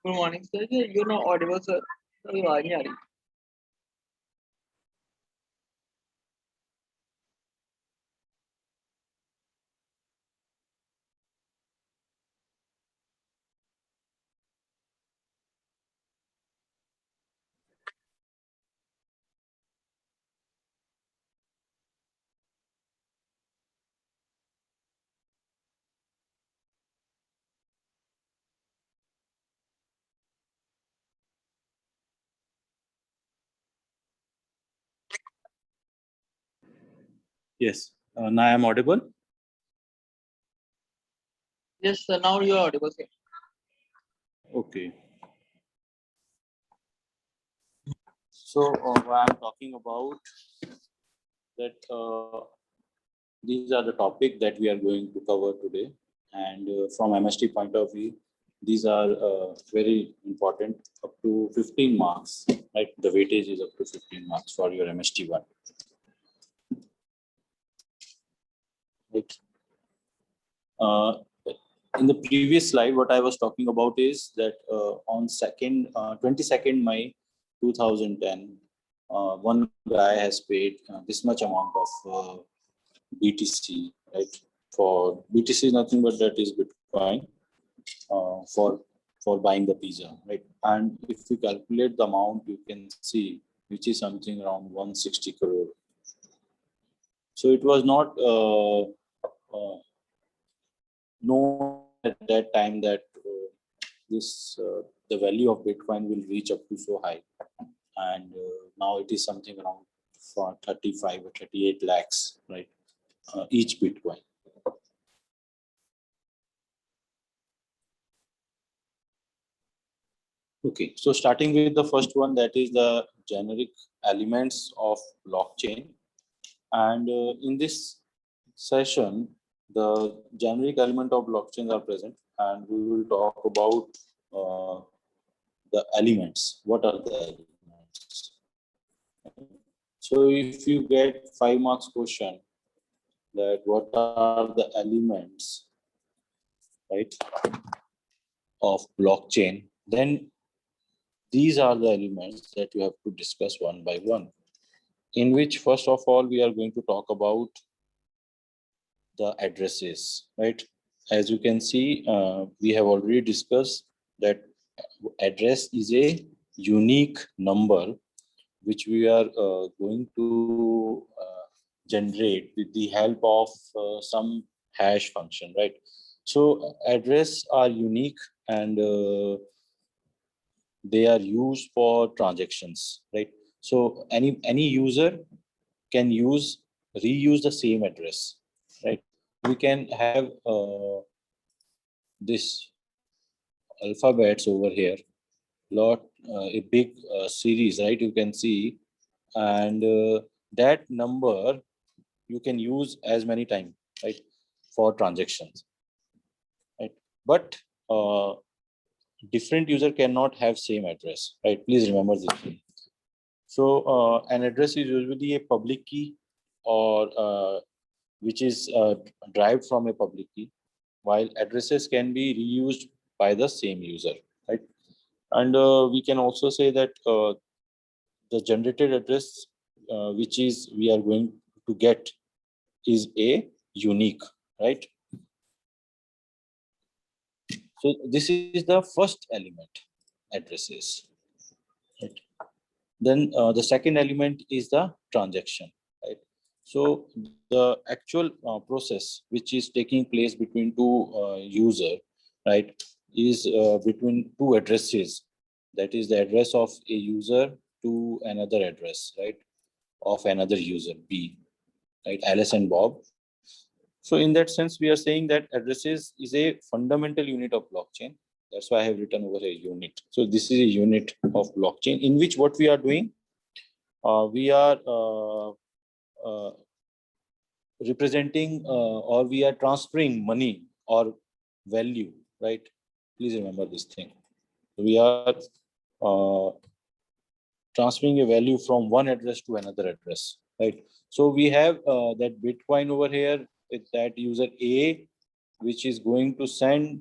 Good morning sir, you know Audible sir, अभी आवाज नहीं आ रही। Yes. Now I am audible. Yes sir, now you are audible sir. Okay. So I am talking about that. These are the topic that we are going to cover today, and from MST point of view, these are very important. Up to 15 marks, right? The weightage is up to 15 marks for your MST one. Right. In the previous slide, what I was talking about is that on 22nd May 2010, one guy has paid this much amount of BTC, right? For BTC is nothing but that is Bitcoin for buying the pizza, right? And if you calculate the amount, you can see which is something around 160 crore. So it was not known at that time that the value of Bitcoin will reach up to so high, and now it is something around for 35 or 38 lakhs, right? Each Bitcoin. Okay, so starting with the first one, that is the generic elements of blockchain, and in this session, the generic element of blockchain are present, and we will talk about the elements. What are the elements? So if you get 5 marks question, that what are the elements, right, of blockchain, then these are the elements that you have to discuss one by one, in which first of all we are going to talk about the addresses, right? As you can see, we have already discussed that address is a unique number which we are going to generate with the help of some hash function, right? So address are unique, and they are used for transactions, right? So any user can reuse the same address, right? We can have this alphabets over here, a big series, right? You can see, and that number you can use as many times, right, for transactions, right? But different user cannot have same address, right? Please remember this thing. So an address is usually a public key, or which is derived from a public key, while addresses can be reused by the same user, right? And we can also say that the generated address which is we are going to get is a unique, right? So this is the first element, addresses, right? Then the second element is the transaction, right? So the actual process which is taking place between two user, right, is between two addresses. That is the address of a user to another address, right, of another user B, right, Alice and Bob. So in that sense, we are saying that addresses is a fundamental unit of blockchain. That's why I have written over a unit. So this is a unit of blockchain in which what we are doing, we are representing or we are transferring money or value, right? Please remember this thing. We are transferring a value from one address to another address, right? So we have that Bitcoin over here with that user A which is going to send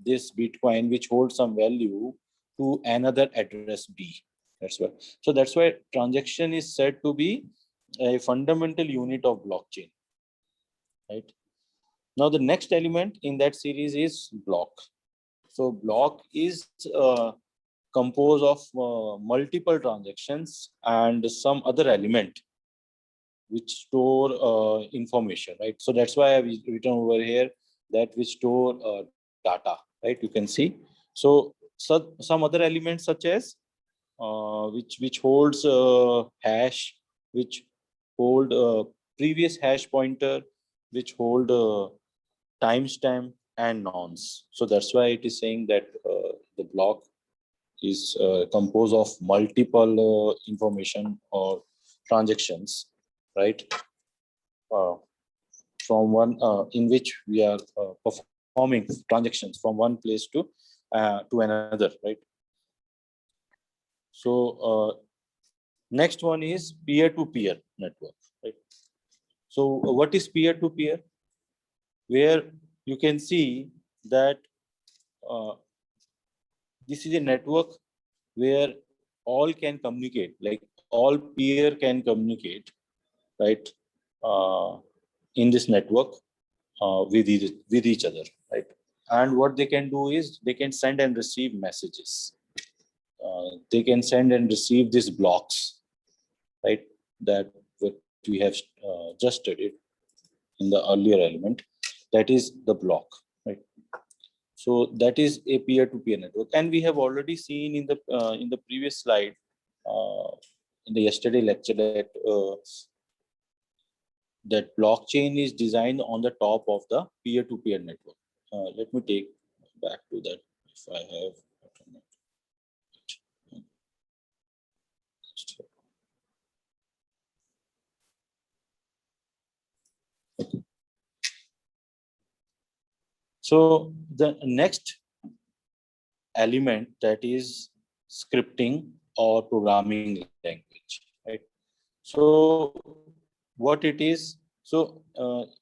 this Bitcoin, which holds some value, to another address B. That's why. So that's why transaction is said to be a fundamental unit of blockchain, right? Now the next element in that series is block. So block is composed of multiple transactions and some other element which store information, right? So that's why I've written over here that which store data, right? You can see. So some other elements such as which holds hash, which hold previous hash pointer, which hold timestamp and nonce. So that's why it is saying that the block is composed of multiple information or transactions, right? From one in which we are performing transactions from one place to another, right? So next one is peer-to-peer network, right? So what is peer-to-peer? Where you can see that this is a network where all can communicate, like all peer can communicate, right? In this network with each other, right? And what they can do is they can send and receive messages. They can send and receive these blocks, right? That what we have just studied in the earlier element, that is the block, right? So that is a peer-to-peer network, and we have already seen in the previous slide, in the yesterday lecture, that blockchain is designed on the top of the peer-to-peer network. Let me take back to that if I have. So the next element, that is scripting or programming language, right? So what it is? So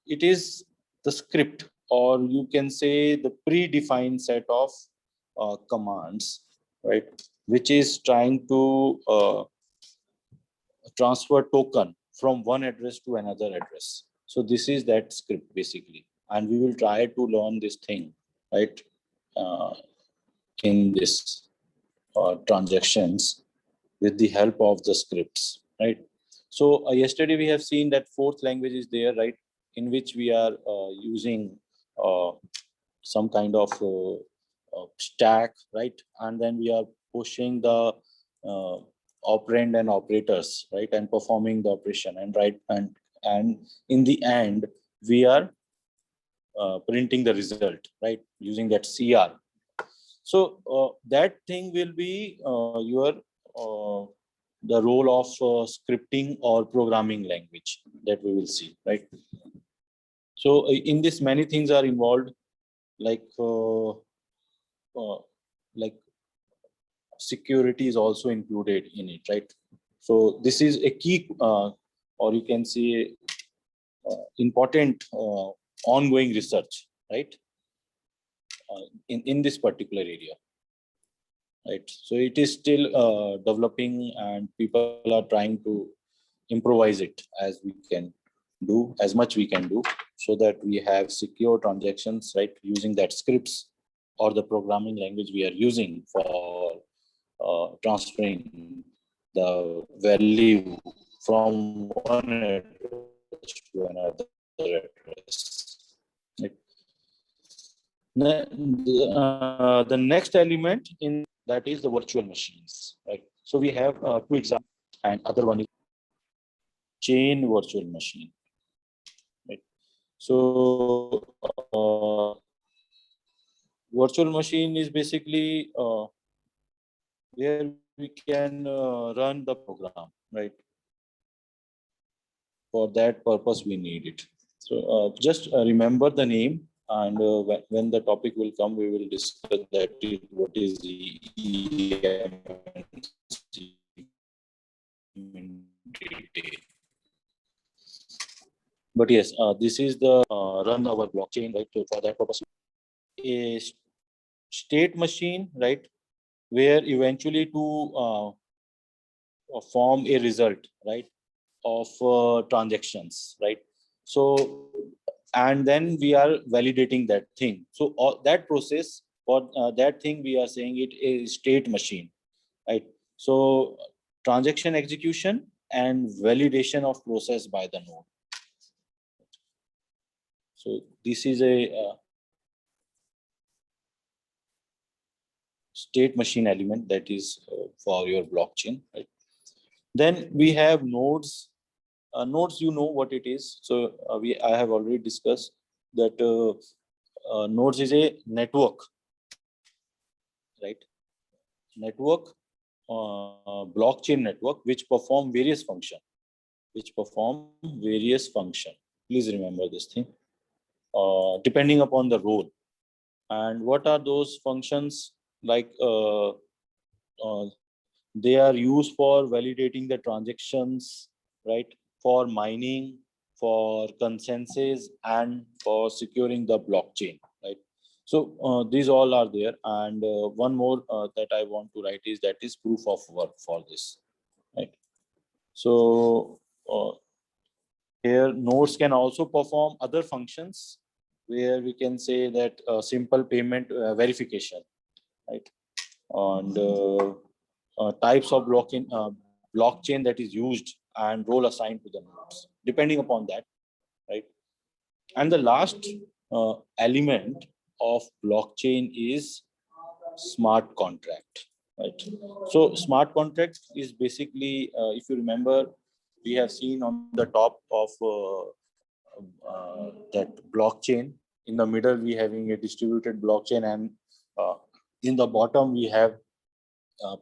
it is the script, or you can say the predefined set of commands, right? Which is trying to transfer token from one address to another address. So this is that script basically, and we will try to learn this thing, right? In this transactions with the help of the scripts, right? So yesterday we have seen that fourth language is there, right? In which we are using some kind of stack, right? And then we are pushing the operand and operators, right? And performing the operation, and right, and in the end we are printing the result, right? Using that CR. So that thing will be your the role of scripting or programming language that we will see, right? So in this, many things are involved, like like security is also included in it, right? So this is a key, or you can say important ongoing research, right? In this particular area, right? So it is still developing, and people are trying to improvise it as we can do, as much we can do, so that we have secure transactions, right? Using that scripts or the programming language we are using for transferring the value from one address to another address. Right? The next element in that is the virtual machines, right? So we have two examples, and other one is chain virtual machine, right? So virtual machine is basically where we can run the program, right? For that purpose we need it. So just remember the name, and when the topic will come, we will discuss that what is the EM in detail. But yes, this is the run our blockchain, right? So for that purpose, a state machine, right, where eventually to form a result, right, of transactions, right? So, and then we are validating that thing. So all that process for that thing, we are saying it is state machine, right? So transaction execution and validation of process by the node. So this is a state machine element that is for your blockchain, right? Then we have nodes. Nodes, you know what it is. So I have already discussed that nodes is a network, right? Network, blockchain network, which perform various function, Please remember this thing, depending upon the role. And what are those functions? Like they are used for validating the transactions, right? For mining, for consensus, and for securing the blockchain, right? So these all are there. And one more that I want to write is that is proof of work for this, right? So here nodes can also perform other functions where we can say that simple payment verification, right? And types of blockchain that is used and role assigned to the nodes, depending upon that, right? And the last element of blockchain is smart contract, right? So smart contract is basically, if you remember, we have seen on the top of that blockchain. In the middle, we having a distributed blockchain, and in the bottom we have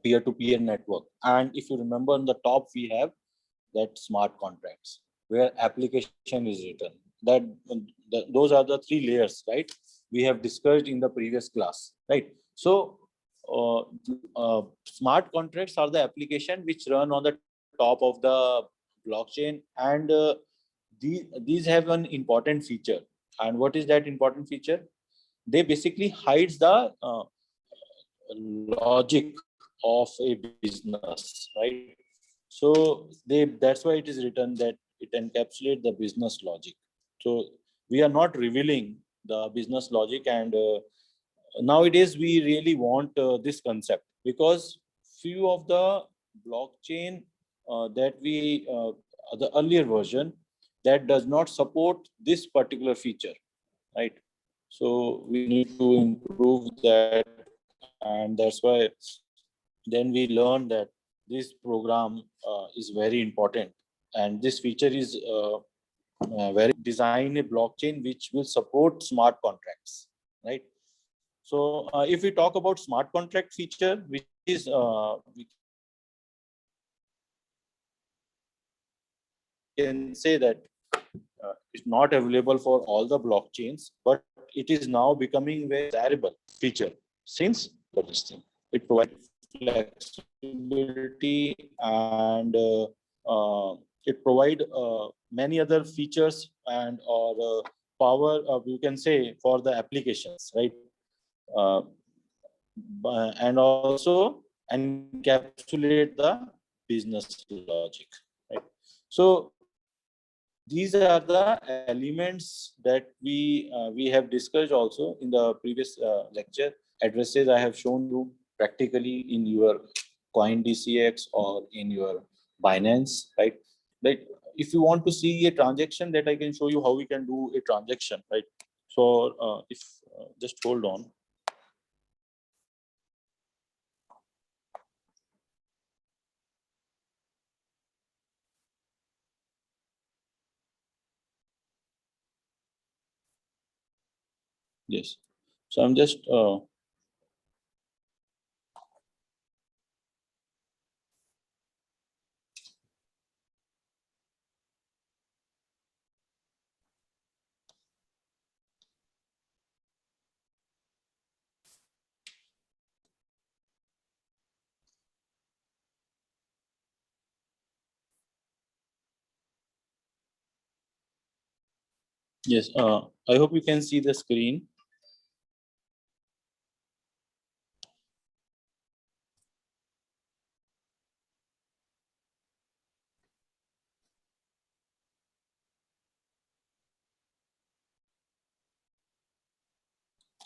peer-to-peer network. And if you remember, on the top we have that smart contracts where application is written. That those are the three layers, right? We have discussed in the previous class, right? So uh, smart contracts are the application which run on the top of the blockchain, and these have an important feature. And what is that important feature? They basically hides the logic of a business, right? So that's why it is written that it encapsulates the business logic. So we are not revealing the business logic, and nowadays we really want this concept, because few of the blockchain that we the earlier version that does not support this particular feature, right? So we need to improve that, and that's why then we learn that this program is very important, and this feature is very design a blockchain which will support smart contracts, right? So if we talk about smart contract feature, which is we can say that it's not available for all the blockchains, but it is now becoming very desirable feature since this thing. It provides flexibility, and it provide many other features and or power, you can say, for the applications, right? Uh, and also encapsulate the business logic, right? So these are the elements that we have discussed also in the previous lecture. Addresses I have shown you practically in your CoinDCX or in your Binance, right? Like if you want to see a transaction, that I can show you how we can do a transaction, right? So if just hold on. Yes. So I'm just Yes, I hope you can see the screen.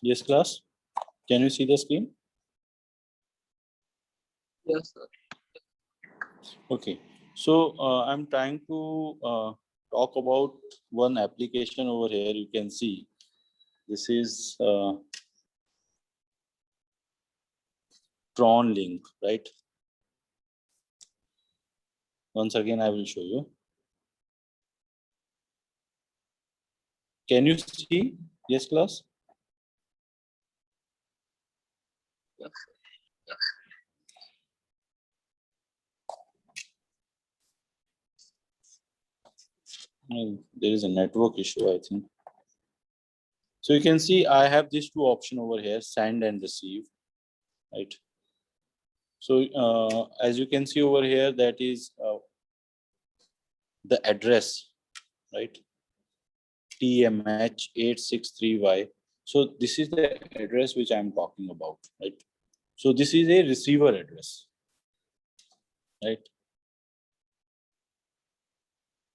Yes, class. Can you see the screen? Yes, sir. Okay. So I'm trying to talk about one application over here. You can see this is Tron link, right? Once again, I will show you. Can you see? Yes, class. Yes. There is a network issue, I think. So you can see I have these two options over here, send and receive, right? So as you can see over here, that is the address, right? TMH863Y. So this is the address which I'm talking about, right? So this is a receiver address, right?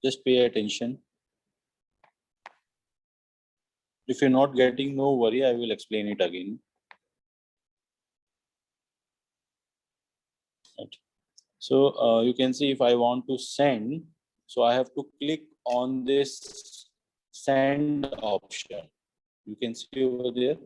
Just pay attention. If you're not getting, no worry, I will explain it again. Right. So you can see if I want to send, so I have to click on this send option. You can see over there,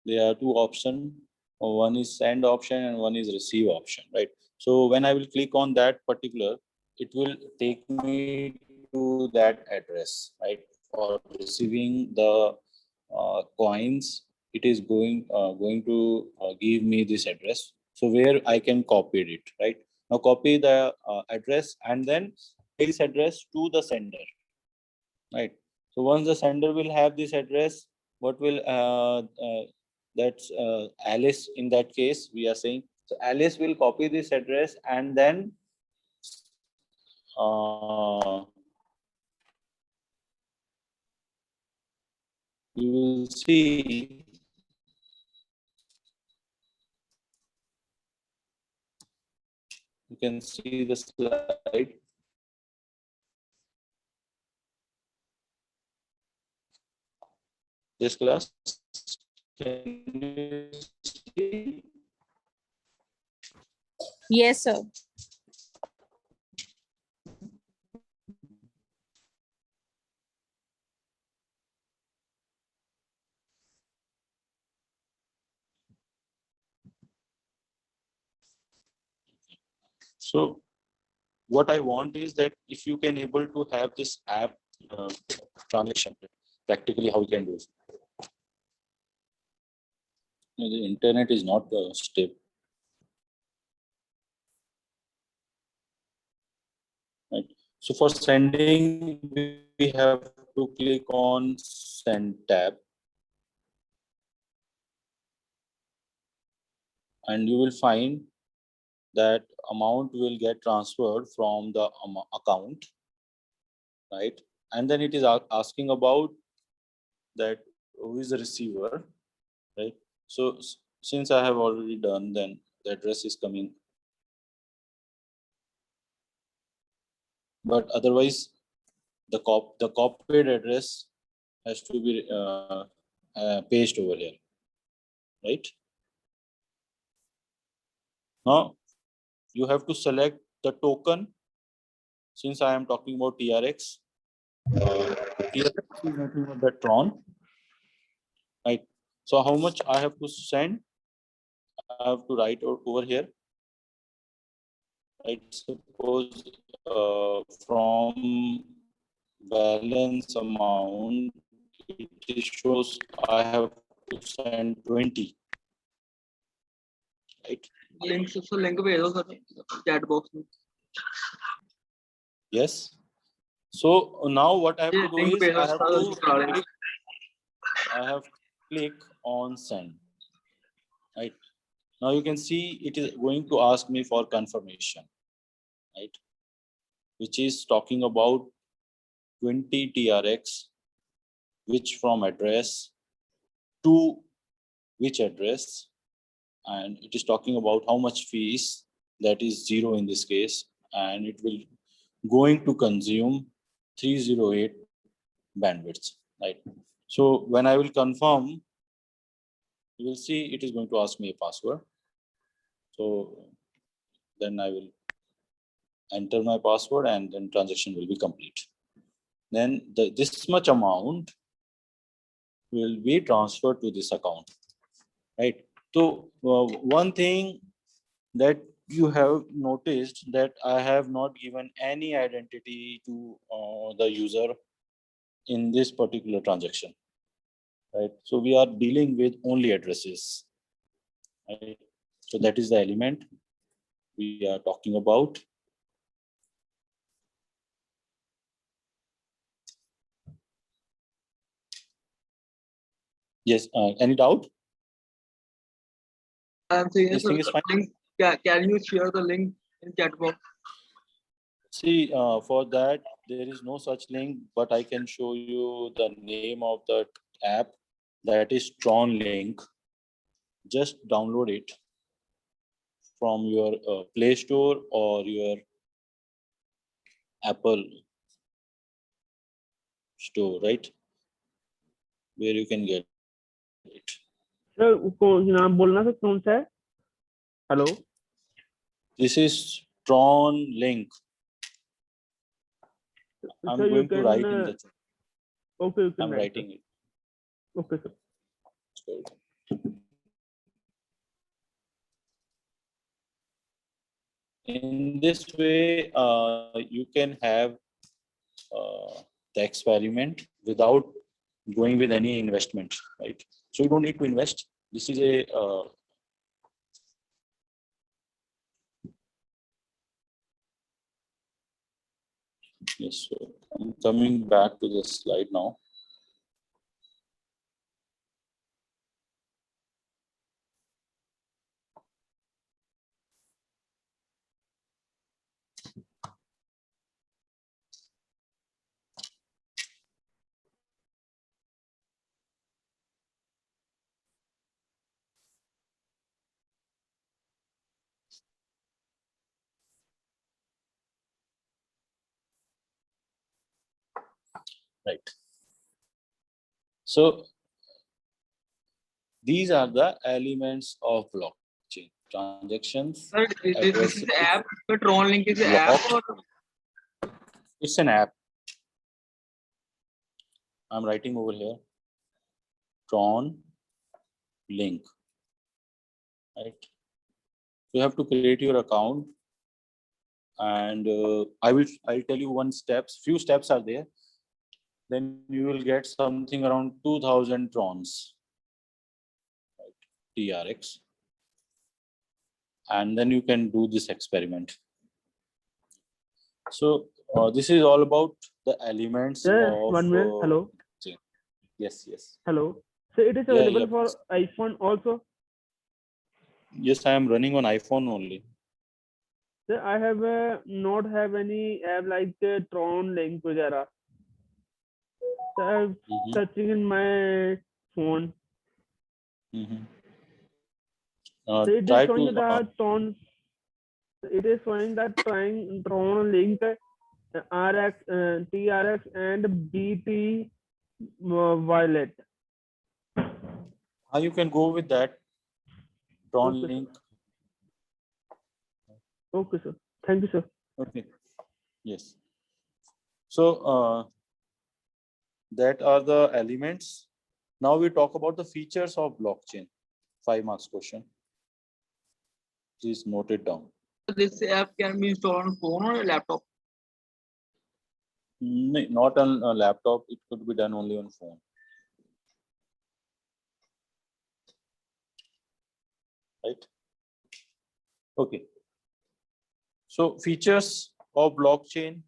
there are two options. One is send option and one is receive option, right? So when I will click on that particular, it will take me to that address, right? For receiving the coins, it is going to give me this address. So where I can copy it, right? Now copy the address and then this address to the sender, right? So once the sender will have this address, what will that's Alice in that case we are saying. So Alice will copy this address and then you will see you can see the slide. This class. Can you see? Yes, sir. So what I want is that if you can able to have this app transaction, practically how you can do it. No, the internet is not stable. Right. So for sending, we have to click on send tab. And you will find that amount will get transferred from the account, right? And then it is asking about that who is the receiver, right? So since I have already done, then the address is coming. But otherwise, the copied address has to be pasted over here, right? Now you have to select the token. Since I am talking about TRX, TRX is nothing but the Tron, right? So how much I have to send? I have to write over here. Right, suppose from balance amount, it shows I have to send 20. Right? Link से link भेज दो sir chat box में. Yes. So now what I have to do link is भेज I दो have सारा to निकाल लेंगे. click on send. Right. Now you can see it is going to ask me for confirmation, right? Which is talking about 20 TRX which from address to which address, and it is talking about how much fees, that is 0 in this case, and it will going to consume 308 bandwidths, right? So when I will confirm, you will see it is going to ask me a password. So then I will enter my password and then transaction will be complete. Then this much amount will be transferred to this account, right? So one thing that you have noticed that I have not given any identity to the user in this particular transaction, right? So we are dealing with only addresses, right? So that is the element we are talking about. Yes, any doubt? I'm saying, This sir, thing is fine. link, can you share the link in chat box? See, for that, there is no such link, but I can show you the name of the app, that is Tron Link. Just download it from your Play Store or your Apple Store, right? Where you can get it. Sir कौन नाम बोलना sir कौन सा है? Hello, This is Tron Link. I'm sir, you going to can, write in the chat. okay, you can I'm write, writing it. sir. Okay, sir. So, in this way, you can have the experiment without going with any investment, right? So you don't need to invest. This is a yes. So I'm coming back to the slide now. Right. So these are the elements of blockchain transactions. Sir, this is the app. The Tron link is the app, or It's an app. I'm writing over here. Tron Link. Right. You have to create your account, and I'll tell you few steps are there. Then you will get something around 2000 trons, right, TRX, and then you can do this experiment. So this is all about the elements Sir, of 1 minute. Hello. yes. Hello. So it is Yeah, available yeah. for iPhone also. Yes, I am running on iPhone only. Sir, I have not have any app like Tron Link वगैरह. So I'm searching in my phone. So it is Try showing to that Tron. It is showing that Tron Link, RX, TRX, and BT Violet. how you can go with that Tron Okay, Link. Okay, sir. Thank you, sir. Okay. Yes. So that are the elements. Now we talk about the features of blockchain. 5 marks question. Please note it down. this app can be installed on phone or a laptop? Not on a laptop. It could be done only on phone. Right. Okay. So features of blockchain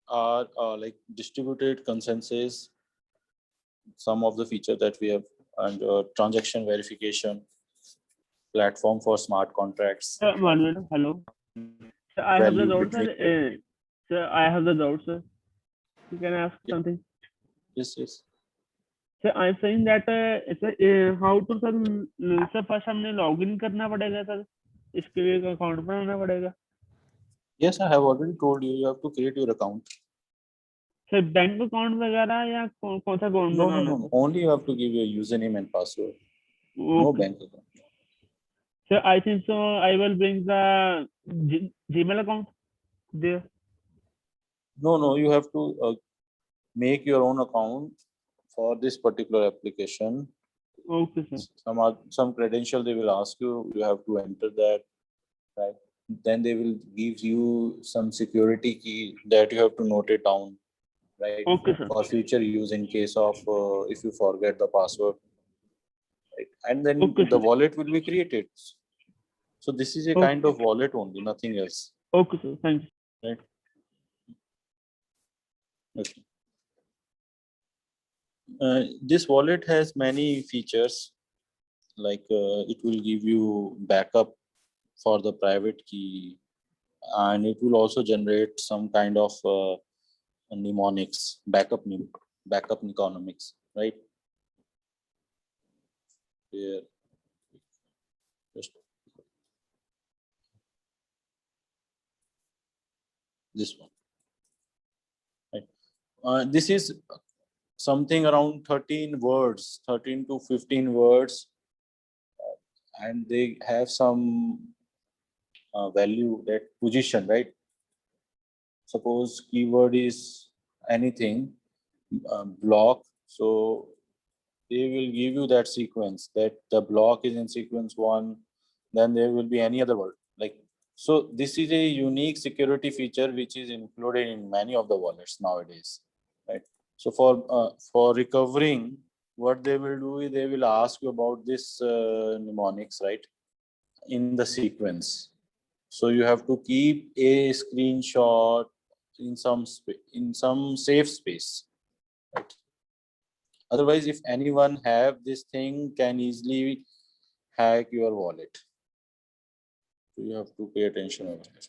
are like distributed consensus, some of the features that we have, and transaction verification, platform for smart contracts. 1 minute. Hello. Sir, I have the doubt, sir. Sir, I have the doubt, sir. You can ask something. Yes. So I'm saying that how to sir first हमने login करना पड़ेगा sir, इसके लिए एक account बनाना पड़ेगा. Yes, I have already told you, you have to create your account. Sir bank account वगैरह या कौन सा अकाउंट No, बनाना है? only you have to give your username and password. No Okay. bank account. So I think so I will bring the Gmail account there. No, you have to make your own account for this particular application. Okay sir. Some credential they will ask you, you have to enter that, right? Then they will give you some security key that you have to note it down, right? Okay sir. For future use in case of if you forget the password, right? And then Okay, the sir. wallet will be created. So this is a Okay. kind of wallet only, nothing else, Okay sir, thank you. right? Okay. This wallet has many features, like it will give you backup for the private key, and it will also generate some kind of mnemonics, backup economics, right? Here, just this one, right? This is something around 13 words, 13 to 15 words, and they have some value, that position, right? Suppose keyword is anything, block, so they will give you that sequence, that the block is in sequence 1, then there will be any other word, like, so this is a unique security feature which is included in many of the wallets nowadays, right? So for recovering, what they will do is they will ask you about this mnemonics, right, in the sequence. So you have to keep a screenshot in some safe space, right? Otherwise, if anyone have this thing, can easily hack your wallet. So you have to pay attention over here.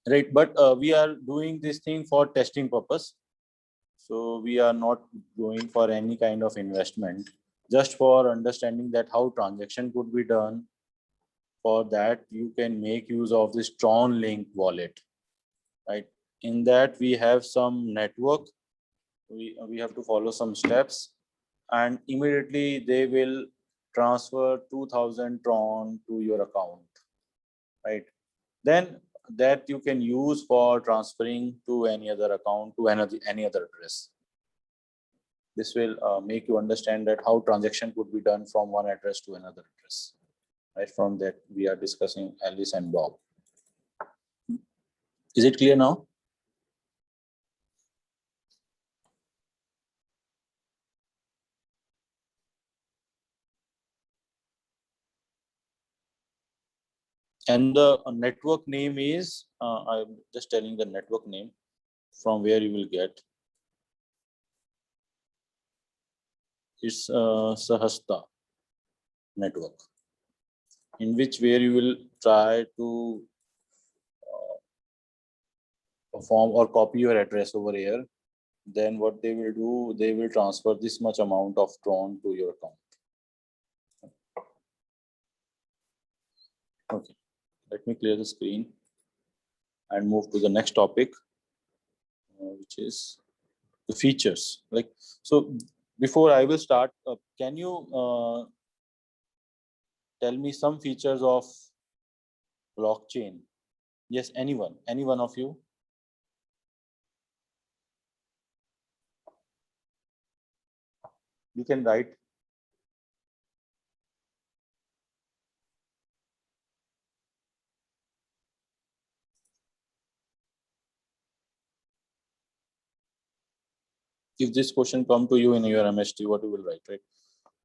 Right, but we are doing this thing for testing purpose. So we are not going for any kind of investment, just for understanding that how transaction could be done. For that, you can make use of this Tron Link wallet, right? In that, we have some network. We have to follow some steps, and immediately they will transfer 2000 Tron to your account, right? Then that you can use for transferring to any other account, to any other address. This will make you understand that how transaction could be done from one address to another address. Right, from that we are discussing Alice and Bob. Is it clear now? And the network name is, I'm just telling the network name from where you will get. It's Sahasta network, in which where you will try to perform or copy your address over here. Then what they will do, they will transfer this much amount of Tron to your account. Okay, let me clear the screen and move to the next topic, which is the features. Like, so before I will start, can you tell me some features of blockchain? Yes, any one of you? You can write. If this question come to you in your MST, what you will write, right?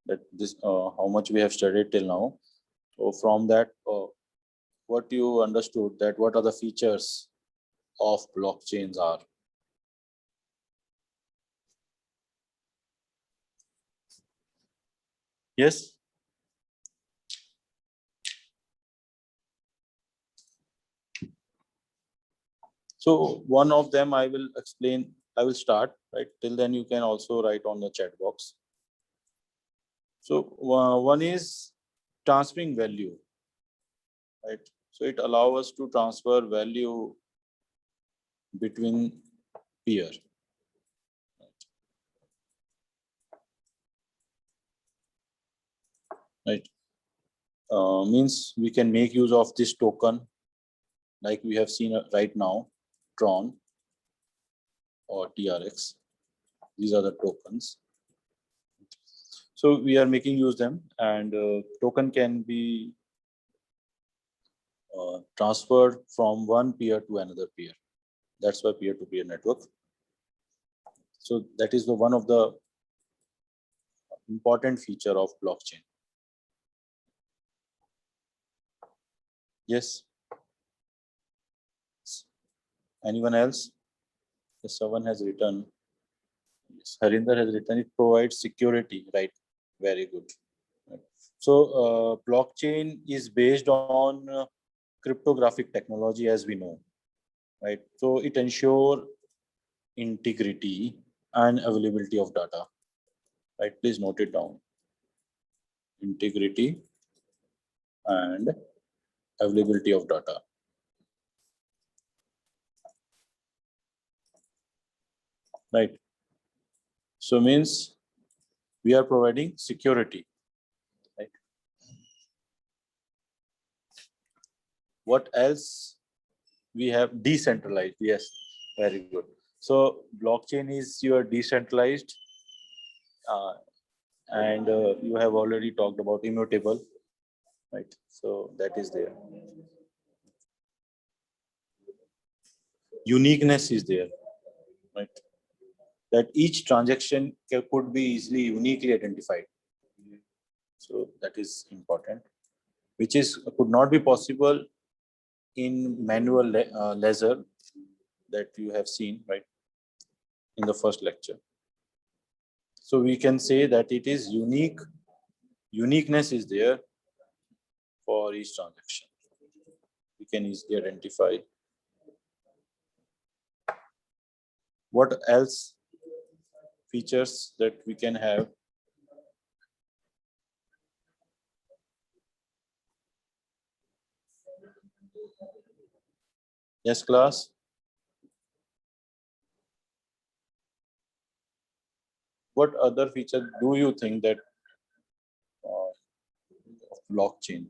That this how much we have studied till now. So from that, what you understood, that what are the features of blockchains are? Yes. So one of them I will explain I will start, right? Till then you can also write on the chat box. So one is transferring value, right? So it allows us to transfer value between peer. Right. Means we can make use of this token like we have seen right now, Tron or TRX. These are the tokens. So we are making use them, and token can be transferred from one peer to another peer. That's why peer-to-peer network. So that is the one of the important feature of blockchain. Yes. Anyone else? Yes, someone has written. Yes, Harinder has written it provides security, right? Very good. So blockchain is based on cryptographic technology, as we know, right? So it ensures integrity and availability of data, right? Please note it down. Integrity and availability of data. Right. So means we are providing security, right? What else? We have decentralized. Yes, very good. So blockchain is your decentralized, and you have already talked about immutable, right? So that is there. Uniqueness is there, right? That each transaction could be easily uniquely identified. So that is important, which is could not be possible in manual ledger that you have seen, right, in the first lecture. So we can say that it is unique. Uniqueness is there for each transaction. We can easily identify. What else features that we can have? Yes, class. What other feature do you think that of blockchain?